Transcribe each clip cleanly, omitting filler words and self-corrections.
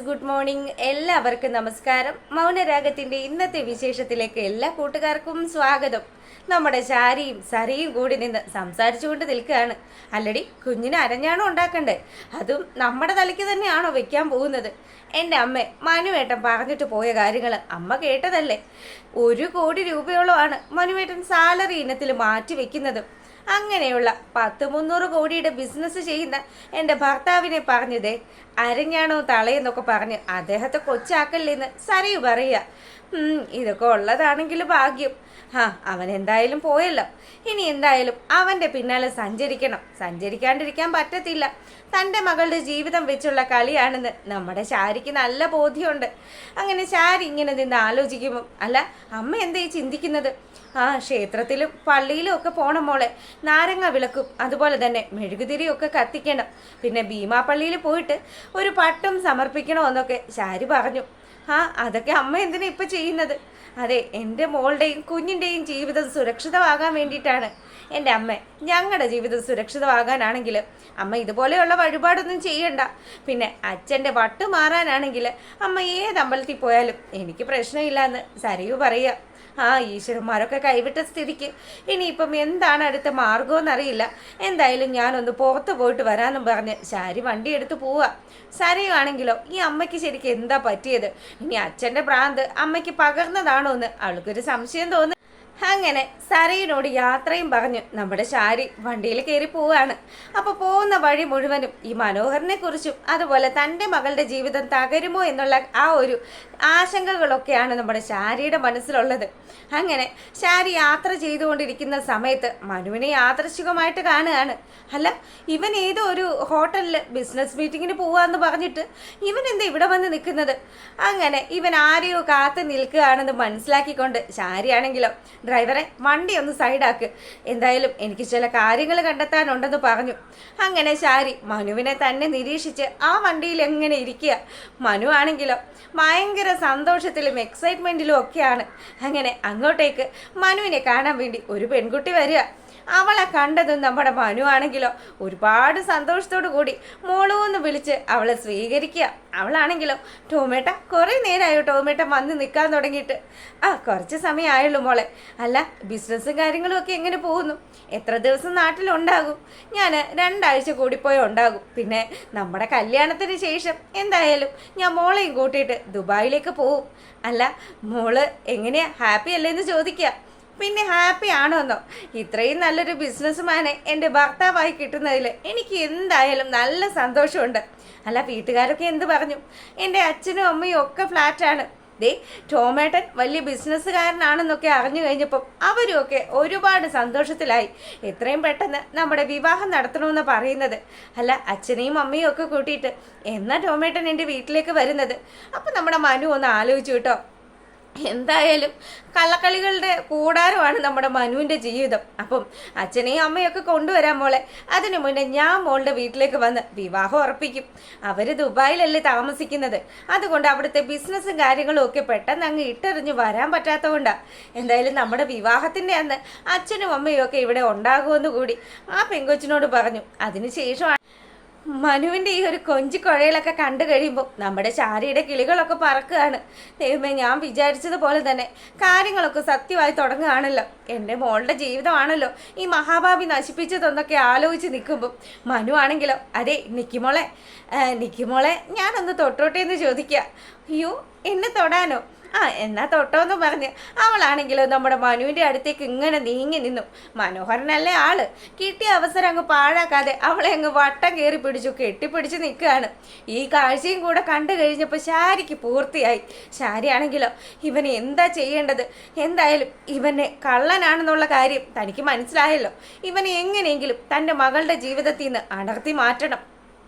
Good morning. എല്ലാവർക്കും നമസ്കാരം. മൗനരാഗത്തിന്റെ ഇന്നത്തെ വിശേഷത്തിലേക്ക് എല്ലാ കൂട്ടുകാർക്കും സ്വാഗതം. നമ്മുടെ ശാരിയും സരിയും കൂടി നിന്ന് സംസാരിച്ചുകൊണ്ട് നിൽക്കുകയാണ്. അല്ലടി, കുഞ്ഞിന് അരഞ്ഞാണോ ഉണ്ടാക്കണ്ടേ? അതും നമ്മുടെ തലയ്ക്ക് തന്നെയാണോ വെക്കാൻ പോകുന്നത്? എൻ്റെ അമ്മ മനുവേട്ടൻ പറഞ്ഞിട്ട് പോയ കാര്യങ്ങൾ അമ്മ കേട്ടതല്ലേ? 1 കോടി രൂപയോളമാണ് മനുവേട്ടൻ സാലറി ഇനത്തിൽ മാറ്റി വെക്കുന്നത്. അങ്ങനെയുള്ള 100-300 കോടിയുടെ ബിസിനസ് ചെയ്യുന്ന എൻ്റെ ഭർത്താവിനെ പറഞ്ഞതേ അരഞ്ഞാണോ തളയെന്നൊക്കെ പറഞ്ഞ് അദ്ദേഹത്തെ കൊച്ചാക്കല്ലെന്ന് സരയു പറയുക. ഇതൊക്കെ ഉള്ളതാണെങ്കിൽ ഭാഗ്യം. അവൻ എന്തായാലും പോയല്ലോ. ഇനി എന്തായാലും അവൻ്റെ പിന്നാലെ സഞ്ചരിക്കാണ്ടിരിക്കാൻ പറ്റത്തില്ല. തൻ്റെ മകളുടെ ജീവിതം വെച്ചുള്ള കളിയാണെന്ന് നമ്മുടെ ശാരിക്ക് നല്ല ബോധ്യമുണ്ട്. അങ്ങനെ ശാരി ഇങ്ങനെ നിന്ന് ആലോചിക്കുമ്പം, അല്ല അമ്മ എന്തേ ചിന്തിക്കുന്നത്? ക്ഷേത്രത്തിലും പള്ളിയിലും ഒക്കെ പോണം മോളെ. നാരങ്ങ വിളക്കും അതുപോലെ തന്നെ മെഴുകുതിരിയൊക്കെ കത്തിക്കണം. പിന്നെ ഭീമാപ്പള്ളിയിൽ പോയിട്ട് ഒരു പട്ടും സമർപ്പിക്കണമെന്നൊക്കെ ശാരി പറഞ്ഞു. അതൊക്കെ അമ്മ എന്തിനാ ഇപ്പം ചെയ്യുന്നത്? അതെ, എൻ്റെ മോളുടെയും കുഞ്ഞിൻ്റെയും ജീവിതം സുരക്ഷിതമാകാൻ വേണ്ടിയിട്ടാണ്. എൻ്റെ അമ്മ, ഞങ്ങളുടെ ജീവിതം സുരക്ഷിതമാകാനാണെങ്കിൽ അമ്മ ഇതുപോലെയുള്ള വഴിപാടൊന്നും ചെയ്യണ്ട. പിന്നെ അച്ഛൻ്റെ വട്ട് മാറാനാണെങ്കിൽ അമ്മ ഏത് അമ്പലത്തിൽ പോയാലും എനിക്ക് പ്രശ്നമില്ല സരയു പറയുക. ഈശ്വരന്മാരൊക്കെ കൈവിട്ട സ്ഥിതിക്ക് ഇനിയിപ്പം എന്താണ് അടുത്ത മാർഗമെന്നറിയില്ല. എന്തായാലും ഞാനൊന്ന് പുറത്ത് പോയിട്ട് വരാമെന്നും പറഞ്ഞ് ശാരി വണ്ടി എടുത്ത് പോവുക. സരയുവാണെങ്കിലോ, ഈ അമ്മയ്ക്ക് ശരിക്കും എന്താ പറ്റിയത്? ഇനി അച്ഛൻ്റെ ഭ്രാന്ത് അമ്മയ്ക്ക് പകർന്നതാണോ എന്ന് അവൾക്കൊരു സംശയം തോന്നുന്നു. അങ്ങനെ സരയിനോട് യാത്രയും പറഞ്ഞ് നമ്മുടെ ശാരി വണ്ടിയിൽ കയറി പോവുകയാണ്. അപ്പോൾ പോകുന്ന വഴി മുഴുവനും ഈ മനോഹരനെ കുറിച്ചും അതുപോലെ തൻ്റെ മകളുടെ ജീവിതം തകരുമോ എന്നുള്ള ആ ഒരു ആശങ്കകളൊക്കെയാണ് നമ്മുടെ ശാരിയുടെ മനസ്സിലുള്ളത്. അങ്ങനെ ശാരി യാത്ര ചെയ്തുകൊണ്ടിരിക്കുന്ന സമയത്ത് മനുവിനെ യാദൃശ്ചികമായിട്ട് കാണുകയാണ്. അല്ല, ഇവൻ ഏതോ ഒരു ഹോട്ടലിൽ ബിസിനസ് മീറ്റിങ്ങിന് പോവാന്ന് പറഞ്ഞിട്ട് ഇവൻ എന്താ ഇവിടെ വന്ന് നിൽക്കുന്നത്? അങ്ങനെ ഇവൻ ആരെയോ കാത്തു നിൽക്കുകയാണെന്ന് മനസ്സിലാക്കിക്കൊണ്ട് ശാരിയാണെങ്കിലോ, ഡ്രൈവറെ വണ്ടി ഒന്ന് സൈഡാക്ക്, എന്തായാലും എനിക്ക് ചില കാര്യങ്ങൾ കണ്ടെത്താനുണ്ടെന്ന് പറഞ്ഞു. അങ്ങനെ ശാരി മനുവിനെ തന്നെ നിരീക്ഷിച്ച് ആ വണ്ടിയിൽ എങ്ങനെ ഇരിക്കുക. മനു ആണെങ്കിലോ ഭയങ്കര സന്തോഷത്തിലും എക്സൈറ്റ്മെൻറ്റിലും ഒക്കെയാണ്. അങ്ങനെ അങ്ങോട്ടേക്ക് മനുവിനെ കാണാൻ വേണ്ടി ഒരു പെൺകുട്ടി വരിക. അവളെ കണ്ടതും നമ്മുടെ മനു ആണെങ്കിലോ ഒരുപാട് സന്തോഷത്തോടു കൂടി മോളൂന്ന് വിളിച്ച് അവളെ സ്വീകരിക്കുക. അവളാണെങ്കിലോ, ടോമേട്ട കുറേ നേരമായോ ടോമേട്ട വന്ന് നിൽക്കാൻ തുടങ്ങിയിട്ട്? കുറച്ച് സമയമായുള്ളൂ മോളെ. അല്ല, ബിസിനസ്സും കാര്യങ്ങളും ഒക്കെ എങ്ങനെ പോകുന്നു? എത്ര ദിവസം നാട്ടിലുണ്ടാകും? ഞാൻ 2 ആഴ്ച കൂടിപ്പോയി ഉണ്ടാകും. പിന്നെ നമ്മുടെ കല്യാണത്തിന് ശേഷം എന്തായാലും ഞാൻ മോളെയും കൂട്ടിയിട്ട് ദുബായിലേക്ക് പോവും. അല്ല, മോള് എങ്ങനെയാ, ഹാപ്പി അല്ലേന്ന് ചോദിക്കുക. പിന്നെ ഹാപ്പി ആണോന്നോ? ഇത്രയും നല്ലൊരു ബിസിനസ്മാനെ എൻ്റെ ഭർത്താവായി കിട്ടുന്നതിൽ എനിക്ക് എന്തായാലും നല്ല സന്തോഷമുണ്ട്. അല്ല, വീട്ടുകാരൊക്കെ എന്ത് പറഞ്ഞു? എൻ്റെ അച്ഛനും അമ്മയും ഒക്കെ ഫ്ലാറ്റാണ്. ടോമേട്ടൻ വലിയ ബിസിനസ്സുകാരനാണെന്നൊക്കെ അറിഞ്ഞു കഴിഞ്ഞപ്പം അവരും ഒക്കെ ഒരുപാട് സന്തോഷത്തിലായി. എത്രയും പെട്ടെന്ന് നമ്മുടെ വിവാഹം നടത്തണമെന്ന് പറയുന്നത്. അല്ല, അച്ഛനെയും അമ്മയും ഒക്കെ കൂട്ടിയിട്ട് എന്നാ ടോമേട്ടൻ എൻ്റെ വീട്ടിലേക്ക് വരുന്നത്? അപ്പം നമ്മുടെ മനു ഒന്ന് ആലോചിച്ചു കേട്ടോ. എന്തായാലും കള്ളക്കളികളുടെ കൂടാരമാണ് നമ്മുടെ മനുവിൻ്റെ ജീവിതം. അപ്പം അച്ഛനെയും അമ്മയൊക്കെ കൊണ്ടുവരാൻ മോളെ. അതിനു മുന്നേ ഞാൻ മോളുടെ വീട്ടിലേക്ക് വന്ന് വിവാഹം ഉറപ്പിക്കും. അവർ ദുബായിലല്ലേ താമസിക്കുന്നത്. അതുകൊണ്ട് അവിടുത്തെ ബിസിനസ്സും കാര്യങ്ങളും ഒക്കെ പെട്ടെന്ന് അങ്ങ് ഇട്ടെറിഞ്ഞ് വരാൻ പറ്റാത്തതുകൊണ്ടാണ്. എന്തായാലും നമ്മുടെ വിവാഹത്തിൻ്റെ അന്ന് അച്ഛനും അമ്മയും ഒക്കെ ഇവിടെ ഉണ്ടാകുമെന്ന് കൂടി ആ പെങ്കൊച്ചിനോട് പറഞ്ഞു. അതിനുശേഷമാണ് മനുവിൻ്റെ ഈ ഒരു കൊഞ്ചിക്കുഴയിലൊക്കെ കണ്ടു കഴിയുമ്പോൾ നമ്മുടെ ശാരിയുടെ കിളികളൊക്കെ പറക്കുകയാണ്. ദൈവമേ, ഞാൻ വിചാരിച്ചതുപോലെ തന്നെ കാര്യങ്ങളൊക്കെ സത്യമായി തുടങ്ങുകയാണല്ലോ. എൻ്റെ മോളുടെ ജീവിതമാണല്ലോ ഈ മഹാഭാവി നശിപ്പിച്ചതെന്നൊക്കെ ആലോചിച്ച് നിൽക്കുമ്പോൾ മനു ആണെങ്കിലോ, അതെ നിക്കിമോളെ ഞാനൊന്ന് തൊട്ടോട്ടെ എന്ന് ചോദിക്കുക. അയ്യോ, എന്നെ തൊടാനോ? എന്നാ തൊട്ടോന്ന് പറഞ്ഞ് അവളാണെങ്കിലോ നമ്മുടെ മനുവിൻ്റെ അടുത്തേക്ക് ഇങ്ങനെ നീങ്ങി നിന്നു. മനോഹരനല്ലേ ആള്. കിട്ടിയ അവസരം അങ്ങ് പാഴാക്കാതെ അവളെ അങ്ങ് വട്ടം കയറി കെട്ടിപ്പിടിച്ച് നിൽക്കുകയാണ്. ഈ കാഴ്ചയും കൂടെ കണ്ടു കഴിഞ്ഞപ്പോൾ ശാരിക്ക് പൂർത്തിയായി. ശാരിയാണെങ്കിലോ, ഇവന് എന്താ ചെയ്യേണ്ടത്? എന്തായാലും ഇവനെ കള്ളനാണെന്നുള്ള കാര്യം തനിക്ക് മനസ്സിലായല്ലോ. ഇവനെ എങ്ങനെയെങ്കിലും തൻ്റെ മകളുടെ ജീവിതത്തിൽ നിന്ന് അടർത്തി മാറ്റണം.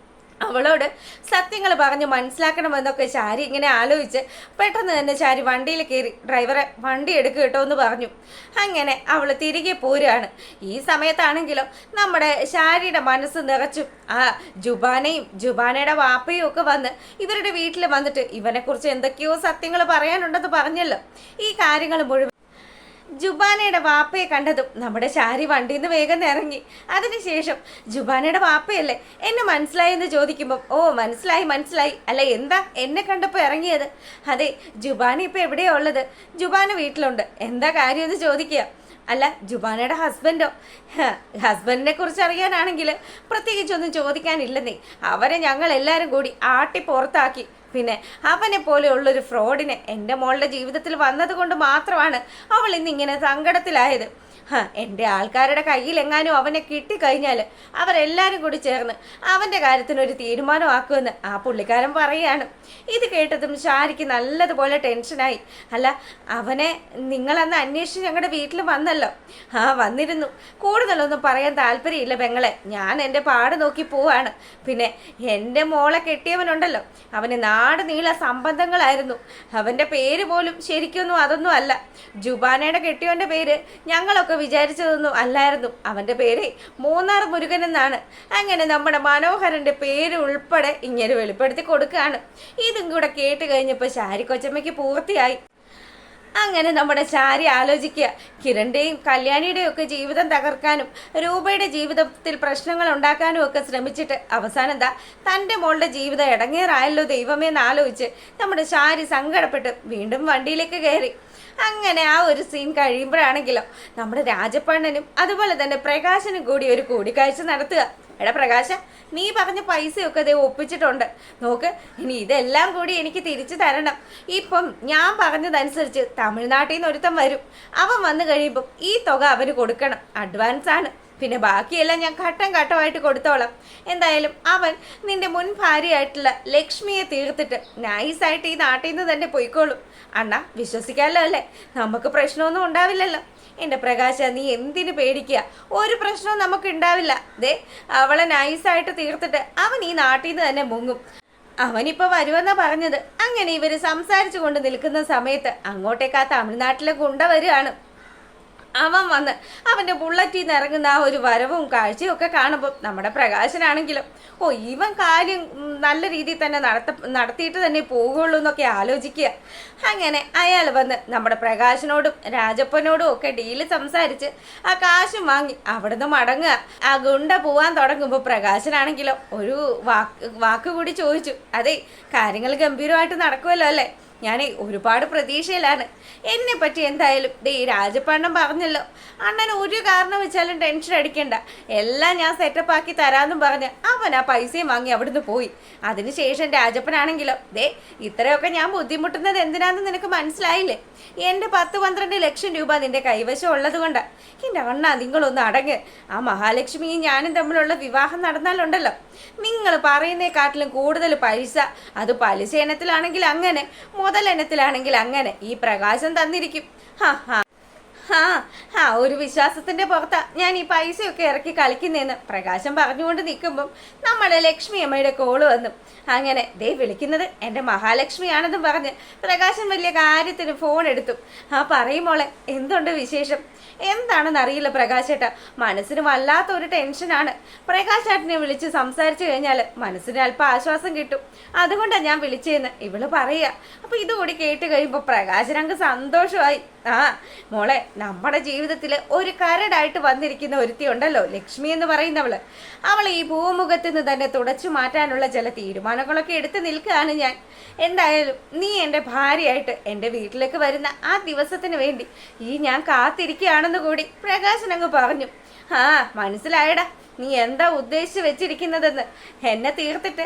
അവളോട് സത്യങ്ങൾ പറഞ്ഞ് മനസ്സിലാക്കണമെന്നൊക്കെ ശാരി ഇങ്ങനെ ആലോചിച്ച് പെട്ടെന്ന് തന്നെ ശാരി വണ്ടിയിൽ കയറി, ഡ്രൈവറെ വണ്ടി എടുക്കുക കേട്ടോ എന്ന് പറഞ്ഞു. അങ്ങനെ അവൾ തിരികെ പോരുകയാണ്. ഈ സമയത്താണെങ്കിലോ നമ്മുടെ ശാരിയുടെ മനസ്സ് നിറച്ചും ജുബാനയുടെ വാപ്പയും ഒക്കെ വന്ന് ഇവരുടെ വീട്ടിൽ വന്നിട്ട് ഇവനെക്കുറിച്ച് എന്തൊക്കെയോ സത്യങ്ങൾ പറയാനുണ്ടെന്ന് പറഞ്ഞല്ലോ. ഈ കാര്യങ്ങൾ മുഴുവൻ ജുബാനയുടെ വാപ്പയെ കണ്ടതും നമ്മുടെ ശാരി വണ്ടിയിൽ നിന്ന് വേഗം ഇറങ്ങി. അതിനുശേഷം ജുബാനയുടെ വാപ്പയല്ലേ എന്നെ മനസ്സിലായി എന്ന് ചോദിക്കുമ്പോൾ ഓ മനസ്സിലായി അല്ല എന്താ എന്നെ കണ്ടപ്പോൾ ഇറങ്ങിയത്? അതെ, ജുബാന ഇപ്പം എവിടെയാ ഉള്ളത്? ജുബാന വീട്ടിലുണ്ട്. എന്താ കാര്യം എന്ന് ചോദിക്കുക. അല്ല, ജുബാനയുടെ ഹസ്ബൻഡോ? ഹസ്ബൻഡിനെ കുറിച്ച് അറിയാനാണെങ്കിൽ പ്രത്യേകിച്ചൊന്നും ചോദിക്കാനില്ലെന്നേ. അവരെ ഞങ്ങൾ എല്ലാവരും കൂടി ആട്ടി പുറത്താക്കി. പിന്നെ അവനെ പോലെയുള്ളൊരു ഫ്രോഡിനെ എൻ്റെ മോളുടെ ജീവിതത്തിൽ വന്നത് കൊണ്ട് മാത്രമാണ് അവൾ ഇന്നിങ്ങനെ സങ്കടത്തിലായത്. എൻ്റെ ആൾക്കാരുടെ കയ്യിൽ എങ്ങാനും അവനെ കിട്ടിക്കഴിഞ്ഞാൽ അവരെല്ലാവരും കൂടി ചേർന്ന് അവൻ്റെ കാര്യത്തിനൊരു തീരുമാനമാക്കുമെന്ന് ആ പുള്ളിക്കാരൻ പറയുകയാണ്. ഇത് കേട്ടതും ഷാരിക്ക് നല്ലതുപോലെ ടെൻഷനായി. അല്ല, അവനെ നിങ്ങളന്ന് അന്വേഷിച്ച് ഞങ്ങളുടെ വീട്ടിൽ വന്നല്ലോ. വന്നിരുന്നു. കൂടുതലൊന്നും പറയാൻ താല്പര്യമില്ല പെങ്ങളെ. ഞാൻ എൻ്റെ പാട് നോക്കി പോവാണ്. പിന്നെ എൻ്റെ മോളെ കെട്ടിയവനുണ്ടല്ലോ, അവന് നാട് നീള സംബന്ധങ്ങളായിരുന്നു. അവൻ്റെ പേര് പോലും ശരിക്കൊന്നും അതൊന്നും അല്ല. ജുബാനയുടെ കെട്ടിയവൻ്റെ പേര് ഞങ്ങളൊക്കെ വിചാരിച്ചതൊന്നും അല്ലായിരുന്നു. അവൻ്റെ പേര് മൂന്നാർ മുരുകൻ എന്നാണ്. അങ്ങനെ നമ്മുടെ മനോഹരൻ്റെ പേര് ഉൾപ്പെടെ ഇങ്ങനെ വെളിപ്പെടുത്തി കൊടുക്കുകയാണ്. ഇതും കൂടെ കേട്ട് കഴിഞ്ഞപ്പോൾ ശാരി കൊച്ചമ്മയ്ക്ക് പൂർത്തിയായി. അങ്ങനെ നമ്മുടെ ശാരി ആലോചിക്കുക, കിരണിൻ്റെയും കല്യാണിയുടെയും ഒക്കെ ജീവിതം തകർക്കാനും രൂപയുടെ ജീവിതത്തിൽ പ്രശ്നങ്ങൾ ഉണ്ടാക്കാനും ഒക്കെ ശ്രമിച്ചിട്ട് അവസാനം എന്താ തൻ്റെ മോളുടെ ജീവിതം ഇടങ്ങേറായല്ലോ ദൈവമേ എന്നാലോചിച്ച് നമ്മുടെ ശാരി സങ്കടപ്പെട്ട് വീണ്ടും വണ്ടിയിലേക്ക് കയറി. അങ്ങനെ ആ ഒരു സീൻ കഴിയുമ്പോഴാണെങ്കിലോ നമ്മുടെ രാജപ്പണ്ണനും അതുപോലെ തന്നെ പ്രകാശനും കൂടി ഒരു കൂടിക്കാഴ്ച നടത്തുക. എടാ പ്രകാശ, നീ പറഞ്ഞ പൈസയൊക്കെ അതേ ഒപ്പിച്ചിട്ടുണ്ട്. നോക്ക്, ഇനി ഇതെല്ലാം കൂടി എനിക്ക് തിരിച്ചു തരണം. ഇപ്പം ഞാൻ പറഞ്ഞതനുസരിച്ച് തമിഴ്നാട്ടിൽ നിന്ന് ഒരുത്തം വരും. അവൻ വന്നു കഴിയുമ്പം ഈ തുക അവന് കൊടുക്കണം. അഡ്വാൻസ് ആണ്. പിന്നെ ബാക്കിയെല്ലാം ഞാൻ ഘട്ടം ഘട്ടമായിട്ട് കൊടുത്തോളാം. എന്തായാലും അവൻ നിന്റെ മുൻ ഭാര്യയായിട്ടുള്ള ലക്ഷ്മിയെ തീർത്തിട്ട് നൈസായിട്ട് ഈ നാട്ടിൽ നിന്ന് തന്നെ പോയിക്കോളും. അണ്ണ വിശ്വസിക്കാമല്ലോ അല്ലേ? നമുക്ക് പ്രശ്നമൊന്നും ഉണ്ടാവില്ലല്ലോ. എൻ്റെ പ്രകാശ, നീ എന്തിനു പേടിക്കുക? ഒരു പ്രശ്നവും നമുക്ക് ഉണ്ടാവില്ല. ദേ, അവളെ നൈസായിട്ട് തീർത്തിട്ട് അവൻ ഈ നാട്ടിൽ നിന്ന് തന്നെ മുങ്ങും. അവനിപ്പോൾ വരുമെന്നാ പറഞ്ഞത്. അങ്ങനെ ഇവർ സംസാരിച്ചു കൊണ്ട് നിൽക്കുന്ന സമയത്ത് അങ്ങോട്ടേക്ക് ആ തമിഴ്നാട്ടിലെ ഗുണ്ട വരികയാണ്. അവൻ വന്ന് അവൻ്റെ ബുള്ളറ്റിൽ നിന്ന് ഇറങ്ങുന്ന ആ ഒരു വരവും കാഴ്ചയും ഒക്കെ കാണുമ്പോൾ നമ്മുടെ പ്രകാശനാണെങ്കിലും ഇവൻ കാര്യം നല്ല രീതിയിൽ തന്നെ നടത്തിയിട്ട് തന്നെ പോകുള്ളൂ എന്നൊക്കെ ആലോചിക്കുക. അങ്ങനെ അയാൾ വന്ന് നമ്മുടെ പ്രകാശനോടും രാജപ്പനോടും ഒക്കെ ഡീല് സംസാരിച്ച് ആ കാശും വാങ്ങി അവിടുന്ന് മടങ്ങുക. ആ ഗുണ്ട പോവാൻ തുടങ്ങുമ്പോൾ പ്രകാശനാണെങ്കിലോ ഒരു വാക്ക് കൂടി ചോദിച്ചു. അതെ, കാര്യങ്ങൾ ഗംഭീരമായിട്ട് നടക്കുമല്ലോ അല്ലേ? ഞാൻ ഒരുപാട് പ്രതീക്ഷയിലാണ്. എന്നെ പറ്റി എന്തായാലും ഈ രാജപ്പണ്ണൻ പറഞ്ഞല്ലോ, അണ്ണൻ ഒരു കാരണം വെച്ചാലും ടെൻഷൻ അടിക്കണ്ട, എല്ലാം ഞാൻ സെറ്റപ്പ് ആക്കി തരാമെന്നും പറഞ്ഞ് അവൻ ആ പൈസയും വാങ്ങി അവിടുന്ന് പോയി. അതിനുശേഷം രാജപ്പനാണെങ്കിലോ ഇത്രയൊക്കെ ഞാൻ ബുദ്ധിമുട്ടുന്നത് എന്തിനാന്ന് നിനക്ക് മനസ്സിലായില്ലേ? എൻ്റെ 10-12 ലക്ഷം രൂപ നിന്റെ കൈവശം ഉള്ളത് കൊണ്ടാണ്. എൻ്റെ അണ്ണ, നിങ്ങളൊന്ന് അടങ്ങ്. ആ മഹാലക്ഷ്മിയും ഞാനും തമ്മിലുള്ള വിവാഹം നടന്നാലുണ്ടല്ലോ, നിങ്ങൾ പറയുന്നേക്കാട്ടിലും കൂടുതൽ പൈസ, അത് പലിശ ഇനത്തിലാണെങ്കിൽ അങ്ങനെ, മുതലിനത്തിലാണെങ്കിൽ അങ്ങനെ ഈ പ്രകാശം തന്നിരിക്കും. ഒരു വിശ്വാസത്തിന്റെ പുറത്താ ഞാൻ ഈ പൈസയൊക്കെ ഇറക്കി കളിക്കുന്നതെന്ന് പ്രകാശം പറഞ്ഞുകൊണ്ട് നിൽക്കുമ്പം നമ്മുടെ ലക്ഷ്മി അമ്മയുടെ കോള് വന്നു. അങ്ങനെ വിളിക്കുന്നത് എൻ്റെ മഹാലക്ഷ്മിയാണെന്നും പറഞ്ഞ് പ്രകാശൻ വലിയ കാര്യത്തിന് ഫോൺ എടുത്തു. പറയുമോളെ, എന്തുണ്ട് വിശേഷം? എന്താണെന്ന് അറിയില്ല പ്രകാശേട്ടാ, മനസ്സിന് വല്ലാത്തൊരു ടെൻഷനാണ്. പ്രകാശേട്ടനെ വിളിച്ച് സംസാരിച്ചു കഴിഞ്ഞാൽ മനസ്സിന് അല്പം ആശ്വാസം കിട്ടും, അതുകൊണ്ടാണ് ഞാൻ വിളിച്ചതെന്ന് ഇവള് പറയുക. അപ്പോൾ ഇതുകൂടി കേട്ട് കഴിയുമ്പോൾ പ്രകാശനങ്ങ് സന്തോഷമായി. മോളെ, നമ്മുടെ ജീവിതത്തിൽ ഒരു കരടായിട്ട് വന്നിരിക്കുന്ന ഒരുത്തി ഉണ്ടല്ലോ, ലക്ഷ്മി എന്ന് പറയുന്നവള്. അവളെ ഈ ഭൂമുഖത്ത് നിന്ന് തന്നെ തുടച്ചു മാറ്റാനുള്ള ചില തീരുമാനങ്ങളൊക്കെ എടുത്തു നിൽക്കുകയാണ് ഞാൻ. എന്തായാലും നീ എൻ്റെ ഭാര്യയായിട്ട് എൻ്റെ വീട്ടിലേക്ക് വരുന്ന ആ ദിവസത്തിന് വേണ്ടി ഞാൻ കാത്തിരിക്കുകയാണെന്ന് കൂടി പ്രകാശൻ അങ്ങ് പറഞ്ഞു. മനസ്സിലായടാ നീ എന്താ ഉദ്ദേശിച്ച് വെച്ചിരിക്കുന്നതെന്ന്. എന്നെ തീർത്തിട്ട്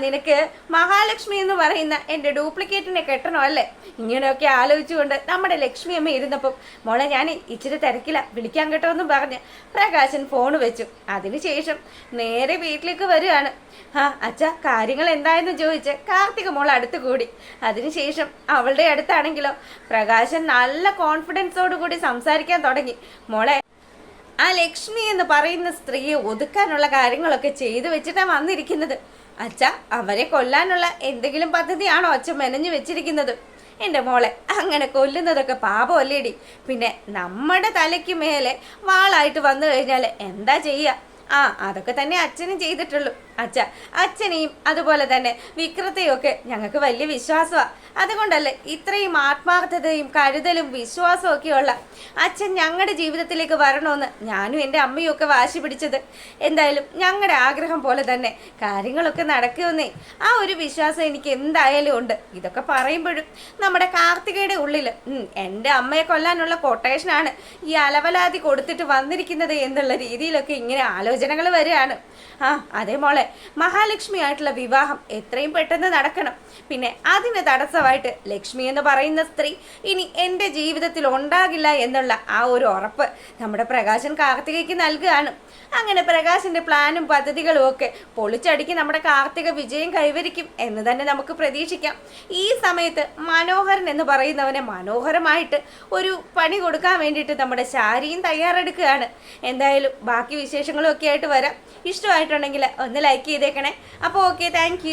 നിനക്ക് മഹാലക്ഷ്മി എന്ന് പറയുന്ന എൻ്റെ ഡ്യൂപ്ലിക്കേറ്റിനെ കെട്ടണോ അല്ലേ? ഇങ്ങനെയൊക്കെ ആലോചിച്ചുകൊണ്ട് നമ്മുടെ ലക്ഷ്മി അമ്മ ഇരുന്നപ്പം മോളെ ഞാൻ ഇച്ചിരി തിരക്കില്ല, വിളിക്കാൻ കേട്ടോ എന്നും പറഞ്ഞ് പ്രകാശൻ ഫോൺ വെച്ചു. അതിനുശേഷം നേരെ വീട്ടിലേക്ക് വരികയാണ്. അച്ഛ, കാര്യങ്ങൾ എന്തായെന്ന് ചോദിച്ച് കാർത്തിക മോൾ അടുത്ത് കൂടി. അതിനുശേഷം അവളുടെ അടുത്താണെങ്കിലോ പ്രകാശൻ നല്ല കോൺഫിഡൻസോടു കൂടി സംസാരിക്കാൻ തുടങ്ങി. മോളെ, ആ ലക്ഷ്മി എന്ന് പറയുന്ന സ്ത്രീയെ ഒതുക്കാനുള്ള കാര്യങ്ങളൊക്കെ ചെയ്തു വെച്ചിട്ടാണ് വന്നിരിക്കുന്നത്. അച്ഛ, അവരെ കൊല്ലാനുള്ള എന്തെങ്കിലും പദ്ധതിയാണോ അച്ഛൻ മെനഞ്ഞു വെച്ചിരിക്കുന്നത്? എൻ്റെ മോളെ, അങ്ങനെ കൊല്ലുന്നതൊക്കെ പാപമല്ലേടി? പിന്നെ നമ്മുടെ തലയ്ക്ക് മേലെ വാളായിട്ട് വന്നു കഴിഞ്ഞാൽ എന്താ ചെയ്യുക? അതൊക്കെ തന്നെ അച്ഛനും ചെയ്തിട്ടുള്ളൂ. അച്ഛ അച്ഛനെയും അതുപോലെ തന്നെ വിക്രത്തെയും ഒക്കെ ഞങ്ങൾക്ക് വലിയ വിശ്വാസമാണ്. അതുകൊണ്ടല്ലേ ഇത്രയും ആത്മാർത്ഥതയും കരുതലും വിശ്വാസവും ഒക്കെയുള്ള അച്ഛൻ ഞങ്ങളുടെ ജീവിതത്തിലേക്ക് വരണമെന്ന് ഞാനും എൻ്റെ അമ്മയും ഒക്കെ വാശി പിടിച്ചത്. എന്തായാലും ഞങ്ങളുടെ ആഗ്രഹം പോലെ തന്നെ കാര്യങ്ങളൊക്കെ നടക്കുമെന്നേ ആ ഒരു വിശ്വാസം എനിക്ക് എന്തായാലും ഉണ്ട്. ഇതൊക്കെ പറയുമ്പോഴും നമ്മുടെ കാർത്തികയുടെ ഉള്ളിൽ എൻ്റെ അമ്മയെ കൊല്ലാനുള്ള കൊട്ടേഷനാണ് ഈ അലവലാതി കൊടുത്തിട്ട് വന്നിരിക്കുന്നത് എന്നുള്ള രീതിയിലൊക്കെ ഇങ്ങനെ ആലോചനകൾ വരികയാണ്. അതേ മോളെ, മഹാലക്ഷ്മി ആയിട്ടുള്ള വിവാഹം എത്രയും പെട്ടെന്ന് നടക്കണം. പിന്നെ അതിന് തടസ്സമായിട്ട് ലക്ഷ്മി എന്ന് പറയുന്ന സ്ത്രീ ഇനി എൻ്റെ ജീവിതത്തിൽ ഉണ്ടാകില്ല എന്നുള്ള ആ ഒരു ഉറപ്പ് നമ്മുടെ പ്രകാശൻ കാർത്തികയ്ക്ക് നൽകുകയാണ്. അങ്ങനെ പ്രകാശിന്റെ പ്ലാനും പദ്ധതികളും ഒക്കെ പൊളിച്ചടുക്കി നമ്മുടെ കാർത്തിക വിജയം കൈവരിക്കും എന്ന് തന്നെ നമുക്ക് പ്രതീക്ഷിക്കാം. ഈ സമയത്ത് മനോഹരൻ എന്ന് പറയുന്നവനെ മനോഹരമായിട്ട് ഒരു പണി കൊടുക്കാൻ വേണ്ടിയിട്ട് നമ്മുടെ ശാരിയും തയ്യാറെടുക്കുകയാണ്. എന്തായാലും ബാക്കി വിശേഷങ്ങളും ഒക്കെ ആയിട്ട് വരാം. ഇഷ്ടമായിട്ടുണ്ടെങ്കിൽ ഒന്ന് ലൈക്ക് ചെയ്തേക്കണേ. അപ്പോൾ ഓക്കെ, താങ്ക്